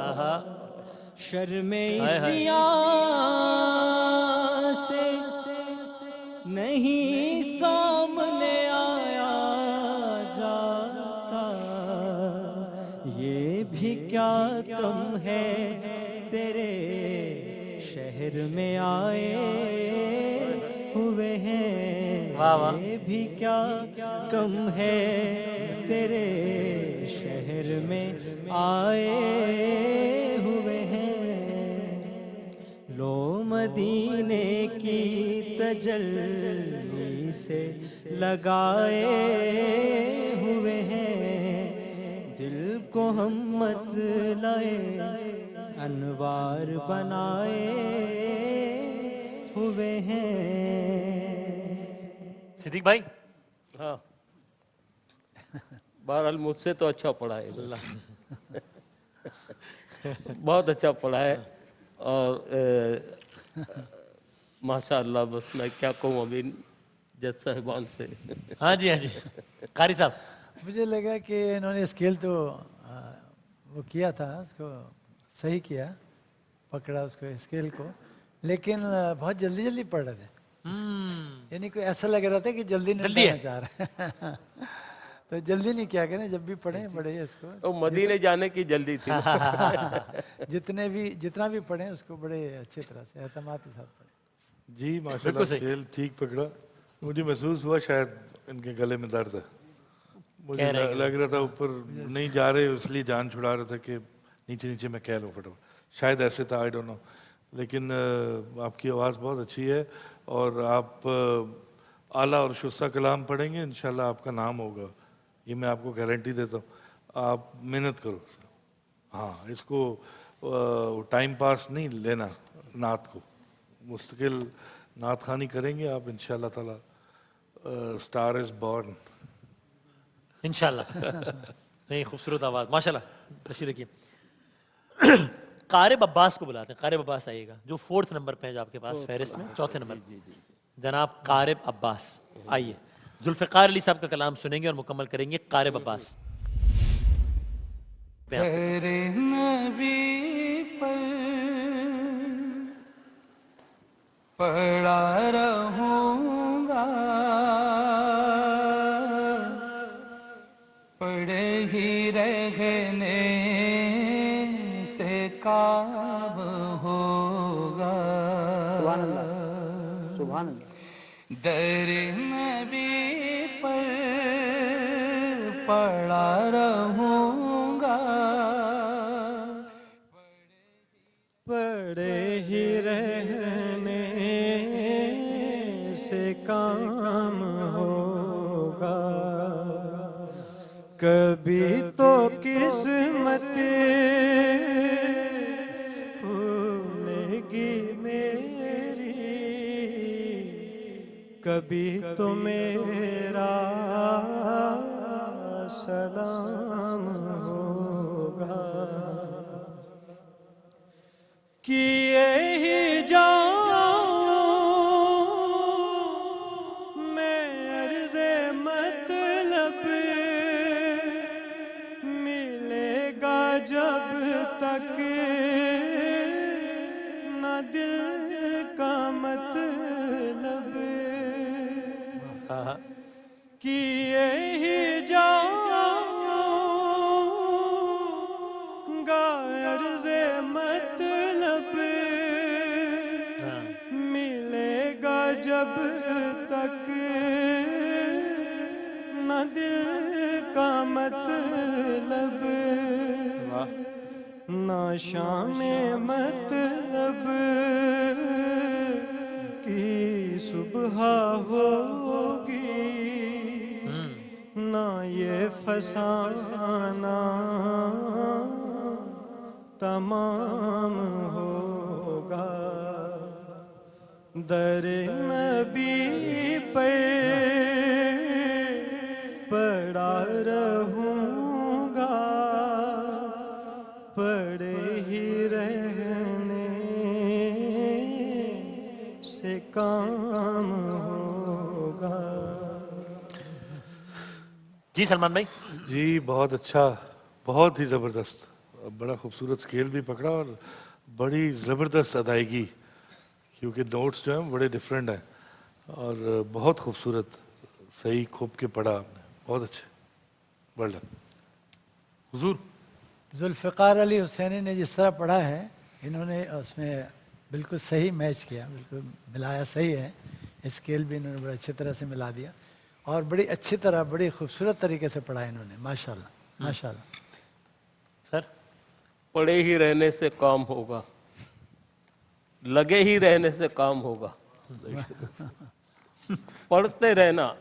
आहा, शर्मे हाय हाय। सिया से नहीं सामने आया जाता, ये भी क्या कम है तेरे शहर में आए हुए हैं, वाह वाह। ये भी क्या कम है तेरे शहर में आए हुए हैं, लो मदीने की तजल्ली से लगाए हुए हैं, दिल को हम मत लाए, अनवार बनाए हुए हैं। सिद्दीक भाई, हाँ, बहरहाल मुझसे तो अच्छा पढ़ा है, बहुत अच्छा पढ़ा है, और माशाअल्लाह, बस मैं क्या कहूँ अभी जज साहिबान से। हाँ जी, हाँ जी, कारी साहब। मुझे लगा कि इन्होंने स्केल तो वो किया था, उसको सही किया, पकड़ा उसको स्केल को, लेकिन बहुत जल्दी जल्दी पढ़ रहे थे, यानी कोई ऐसा लग रहा था कि जल्दी नहीं जल्दी है। पढ़ना चाह रहे हैं। तो जल्दी नहीं किया करें, जब भी पढ़ें बड़े इसको तो मदीने जाने की जल्दी थी। जितना भी पढ़ें उसको बड़े अच्छे तरह से एहतमाद के साथ पढ़ें। जी माशाल्लाह, सही। खेल ठीक पकड़ा। मुझे महसूस हुआ शायद इनके गले में दर्द है, मुझे कह रहे हैं लग रहा था ऊपर नहीं जा रहे, इसलिए जान छुड़ा रहा था कि नीचे नीचे मैं कह लूँ फटाफट, शायद ऐसे था, आई डोंट नो। लेकिन आपकी आवाज़ बहुत अच्छी है, और आप आला और शुस्ता कलाम पढ़ेंगे, इंशाल्लाह आपका नाम होगा, ये मैं आपको गारंटी देता हूँ। आप मेहनत करो। हाँ, इसको टाइम पास नहीं लेना, नात को मुस्तकिल नात खानी करेंगे आप, इंशाल्लाह ताला स्टार इज बॉर्न। इंशाल्लाह। नहीं, खूबसूरत आवाज़ माशाल्लाह। तशरीफ रखिए। कारब अब्बास को बुलाते हैं, कारब अब्बास आइएगा, जो 4th नंबर पे है, जो आपके पास फहरिस्त में 4थे नंबर। जनाब कारब अब्बास आइए, जुल्फ़िकार अली साहब का कलाम सुनेंगे और मुकम्मल करेंगे। कारब अब्बास तेरे नबी पर पड़ा रहूंगा, पड़े ही रहने से काम होगा, दर नबी पर पड़ा रहूंगा, पड़े ही रहने से काम होगा, कभी तो किस्मत भूलेगी मेरी, कभी तो मेरा सलाम होगा, किए ही जाऊं मैं अर्ज़े मतलब, मिलेगा जब तक दिल का मतलब किए ही जाऊंगा अर्ज़े मतलब मिलेगा जब तक न दिल का मतलब ना शाम मतलब की सुबह होगी ना ये फसाना तमाम होगा दर नबी पर पड़ा रहूंगा पड़े ही रहने से काम होगा। जी सलमान भाई। जी बहुत अच्छा, बहुत ही ज़बरदस्त, बड़ा खूबसूरत स्केल भी पकड़ा और बड़ी ज़बरदस्त अदायगी, क्योंकि नोट्स जो हैं बड़े डिफरेंट हैं और बहुत खूबसूरत, सही खूब के पढ़ा आपने, बहुत अच्छे, वेल डन। हुजूर जुल्फ़िकार अली हुसैनी ने जिस तरह पढ़ा है, इन्होंने उसमें बिल्कुल सही मैच किया, बिल्कुल मिलाया, सही है। स्केल भी इन्होंने बड़े अच्छी तरह से मिला दिया और बड़ी अच्छी तरह, बड़ी खूबसूरत तरीके से पढ़ा इन्होंने, माशाल्लाह माशाल्लाह। सर पड़े ही रहने से काम होगा, लगे ही रहने से काम होगा। पढ़ते रहना,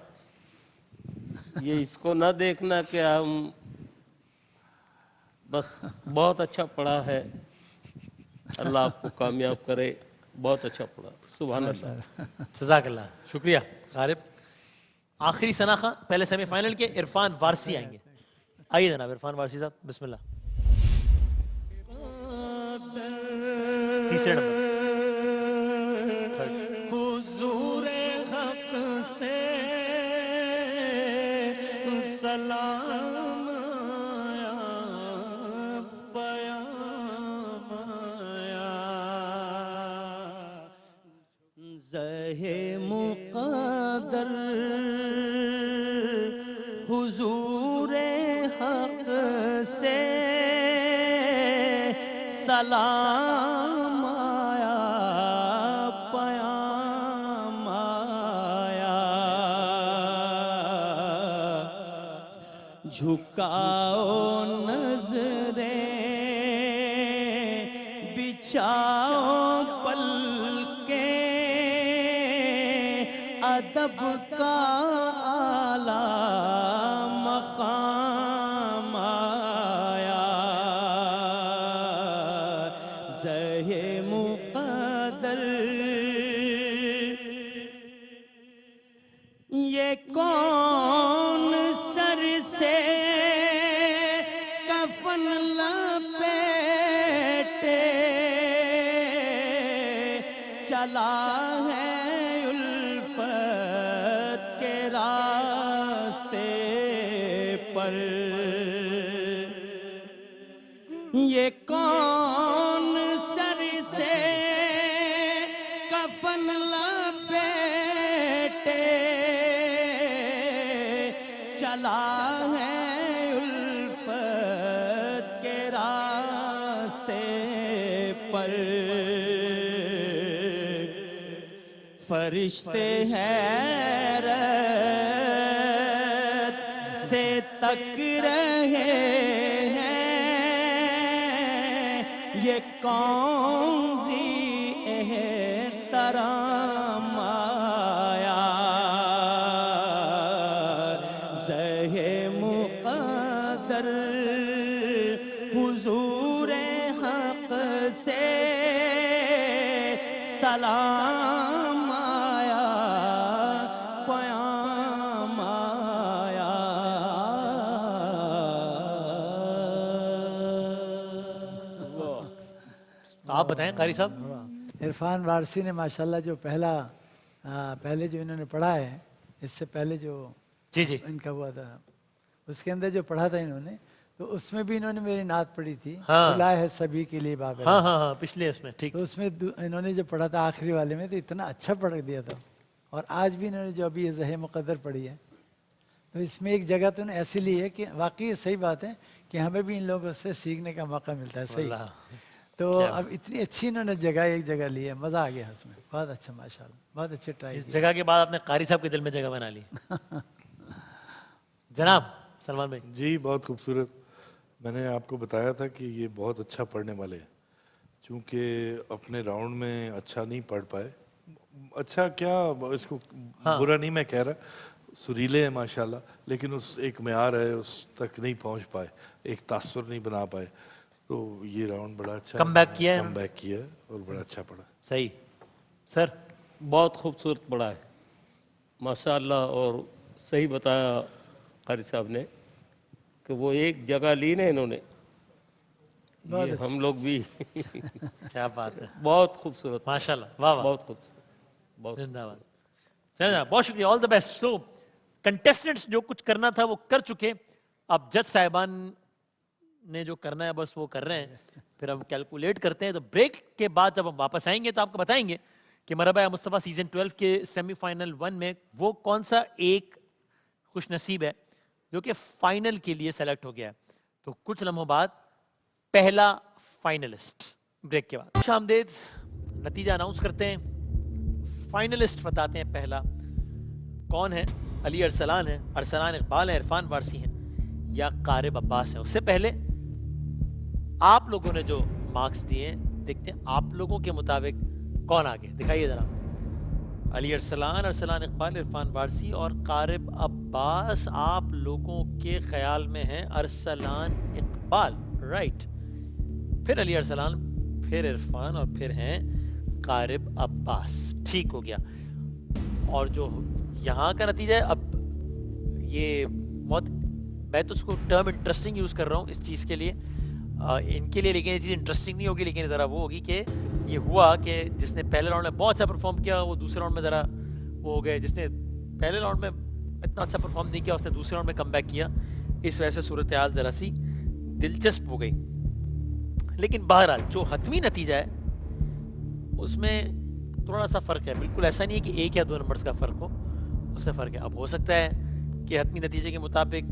ये इसको ना देखना कि हम बस बहुत अच्छा पढ़ा है, अल्लाह आपको कामयाब करे, बहुत अच्छा पढ़ा, सुभान अल्लाह। जज़ाकल्लाह, शुक्रिया गारिब। आखिरी सना खां पहले सेमीफाइनल के, इरफान वारसी आएंगे। आइए जनाब इरफान वारसी साहब, बिस्मिल्लाह। तीसरे नंबर। हुजूरे हक से सलाम आया पयाम आया ज़हे मुक़द्दर हुजूरे हक से सलाम आया पयाम आया झुकाओ नजरें बिछाओ पलके अदब का आला मकाम आया ज़हे मुक़द्दर ये कौन सर से कफन लपेटे चला है उल्फत के रास्ते पर ये कौन सर से कफन लपेटे चला है उल्फत के रास्ते पर फरिश्ते हैरत से तक रहे ये कौन सी एहतराम आया ज़हे मुक़द्दर हुजूरे हक से सलाम आया पयाम आया तो आप बताएं कारी साहब। इरफान वारसी ने माशाल्लाह जो पहले जो इन्होंने पढ़ा है, इससे पहले जो जी जी इनका हुआ था, उसके अंदर जो पढ़ा था इन्होंने, तो उसमें भी इन्होंने मेरी नात पढ़ी थी, हाँ। खुला है सभी के लिए बाब हाँ हाँ हाँ, पिछले उसमें ठीक। तो उसमें इन्होंने जो पढ़ा था आखिरी वाले में तो इतना अच्छा पढ़ दिया था। और आज भी इन्होंने जो अभी ये ज़हे मुक़द्दर पढ़ी है, तो इसमें एक जगह तो ऐसी ली है कि वाकई सही बात है कि हमें भी इन लोगों से सीखने का मौका मिलता है। सही। तो अब इतनी अच्छी इन्होंने जगह एक जगह ली है, मज़ा आ गया उसमें। बहुत अच्छा, माशाल्लाह, बहुत अच्छे ट्राई। इस जगह के बाद आपने कारी साहब के दिल में जगह बना ली। जनाब सलमान भाई। जी बहुत खूबसूरत। मैंने आपको बताया था कि ये बहुत अच्छा पढ़ने वाले हैं, चूँकि अपने राउंड में अच्छा नहीं पढ़ पाए। अच्छा क्या, इसको बुरा नहीं मैं कह रहा, सुरीले हैं माशाल्लाह, लेकिन उस एक म्यार है उस तक नहीं पहुंच पाए, एक तासुर नहीं बना पाए। तो ये राउंड बड़ा अच्छा कमबैक किया है, कमबैक किया है और बड़ा अच्छा पढ़ा। सही सर। बहुत खूबसूरत पढ़ा है माशाअल्लाह। और सही बताया कारी साहब ने कि वो एक जगह ली ना इन्होंने, ये हम लोग भी क्या बात है, बहुत खूबसूरत, माशाल्लाह, वाह वाह, बहुत खूबसूरत, बहुत जिंदाबाद। चलिए जनाब, बहुत शुक्रिया, all the best. So contestants जो कुछ करना था वो कर चुके, अब जज साहिबान ने जो करना है बस वो कर रहे हैं। फिर हम कैलकुलेट करते हैं। तो ब्रेक के बाद जब हम वापस आएंगे तो आपको बताएंगे कि मरहबा या मुस्तफ़ा सीजन 12 के सेमीफाइनल 1 में वो कौन सा एक खुशनसीब है जो कि फाइनल के लिए सेलेक्ट हो गया है। तो कुछ लम्हों बाद पहला फाइनलिस्ट, ब्रेक के बाद खुशामदीद, नतीजा अनाउंस करते हैं, फाइनलिस्ट बताते हैं। पहला कौन है? अली अरसलान है, अरसलान इकबाल है, इरफान वारसी हैं या कारिब अब्बास है। उससे पहले आप लोगों ने जो मार्क्स दिए हैं, देखते हैं आप लोगों के मुताबिक कौन आगे, दिखाइए जरा। अली अरसलान, अरसलान इकबाल, इरफान वारसी और कारिब अब्बास आप लोगों के ख्याल में हैं अरसलान इकबाल, राइट। फिर अली अरसलान, फिर इरफान और फिर हैं कारिब अब्बास, ठीक हो गया। और जो यहाँ का नतीजा है, अब ये बहुत, मैं तो उसको टर्म इंटरेस्टिंग यूज़ कर रहा हूँ इस चीज़ के लिए, इनके लिए, लेकिन ये चीज़ इंटरेस्टिंग नहीं होगी, लेकिन ज़रा वो होगी कि ये हुआ कि जिसने पहले राउंड में बहुत अच्छा परफॉर्म किया वो दूसरे राउंड में ज़रा वो हो गए, जिसने पहले राउंड में इतना अच्छा परफॉर्म नहीं किया उसने दूसरे राउंड में कम बैक किया। इस वजह से सूरत हाल ज़रा सी दिलचस्प हो गई। लेकिन बहरहाल जो हतमी नतीजा है उसमें थोड़ा सा फ़र्क है, बिल्कुल ऐसा नहीं है कि एक या दो नंबर्स का फ़र्क हो, उससे फ़र्क है। अब हो सकता है कि हतमी नतीजे के मुताबिक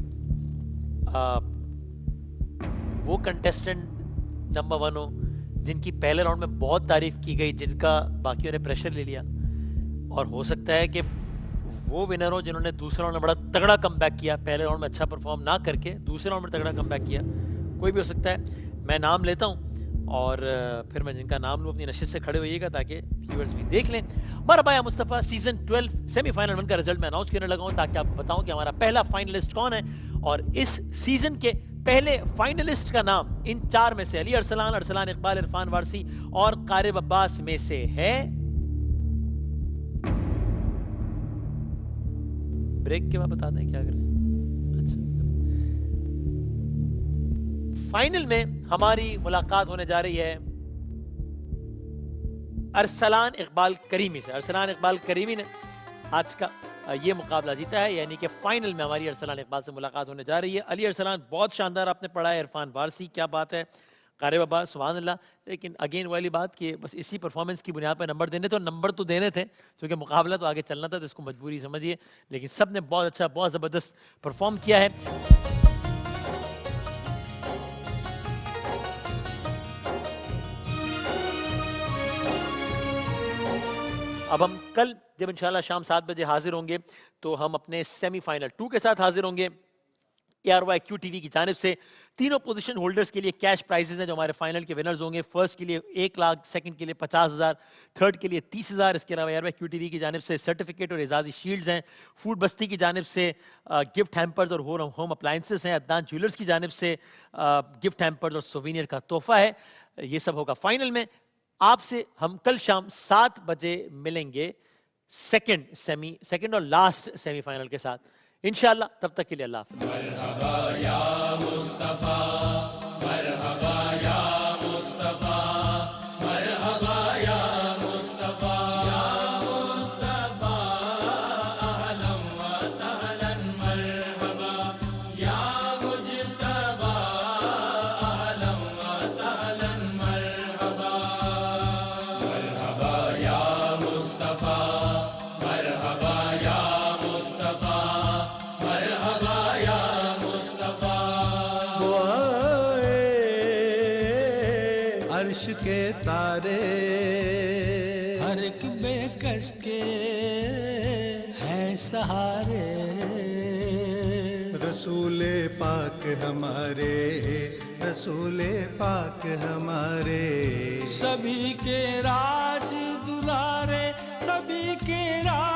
वो कंटेस्टेंट नंबर 1 हो जिनकी पहले राउंड में बहुत तारीफ की गई, जिनका बाकियों ने प्रेशर ले लिया, और हो सकता है कि वो विनर हो जिन्होंने दूसरे राउंड में बड़ा तगड़ा कमबैक किया, पहले राउंड में अच्छा परफॉर्म ना करके दूसरे राउंड में तगड़ा कमबैक किया। कोई भी हो सकता है। मैं नाम लेता हूँ और फिर मैं जिनका नाम लूँ अपनी नशिस्त से खड़े होइएगा ताकि व्यूअर्स भी देख लें। मरहबा या मुस्तफ़ा सीजन 12 सेमीफाइनल 1 का रिजल्ट मैं अनाउंस करने लगा हूँ ताकि आपको बताऊँ कि हमारा पहला फाइनलिस्ट कौन है। और इस सीजन के पहले फाइनलिस्ट का नाम इन 4 में से अली अरसलान, अरसलान इकबाल, इरफान वारसी और कारिब अब्बास में से है। ब्रेक के बाद बता दें क्या करें। अच्छा, फाइनल में हमारी मुलाकात होने जा रही है अरसलान इकबाल करीमी से। अरसलान इकबाल करीमी ने आज का ये मुकाबला जीता है, यानी कि फाइनल में हमारी अरसलान इकबाल से मुलाकात होने जा रही है। अली अरसलान बहुत शानदार आपने पढ़ा है, इरफान वारसी क्या बात है, कारिब अब्बास सुभान अल्लाह। लेकिन अगेन वाली बात कि बस इसी परफॉर्मेंस की बुनियाद पर नंबर देने थे, और नंबर तो देने थे क्योंकि मुकाबला तो आगे चलना था, तो इसको मजबूरी समझिए। लेकिन सब ने बहुत अच्छा, बहुत ज़बरदस्त परफॉर्म किया है। अब हम कल जब इंशाल्लाह शाम 7 बजे हाजिर होंगे तो हम अपने सेमीफाइनल 2 के साथ हाजिर होंगे। ARYQ TV की जानिब से तीनों पोजीशन होल्डर्स के लिए कैश प्राइजेस हैं जो हमारे फाइनल के विनर्स होंगे। फर्स्ट के लिए 1 लाख, सेकंड के लिए 50,000, थर्ड के लिए 30,000। इसके अलावा ARYQ TV की जानिब से सर्टिफिकेट और एजाजी शील्ड्स हैं। फूड बस्ती की जानिब से गिफ्ट हैम्पर्स और होम अप्लाइंसेस हैं। अदनान ज्वेलर्स की जानिब से गिफ्ट हैम्पर्स और सोवीनियर का तोहफा है। ये सब होगा फाइनल में। आपसे हम कल शाम 7 बजे मिलेंगे सेकंड और लास्ट सेमीफाइनल के साथ इंशाल्लाह। तब तक के लिए अल्लाह हाफ़िज़। मरहबा या मुस्तफ़ा, मरहबा या मुस्तफ़ा, मरहबा या मुस्तफ़ा, या मुस्तफ़ा, अहलन व सहलन मरहबा, या मुज्तबा एक बेकस के हैं सहारे। रसूले पाक हमारे, रसूले पाक हमारे, सभी के राज दुलारे, सभी के राज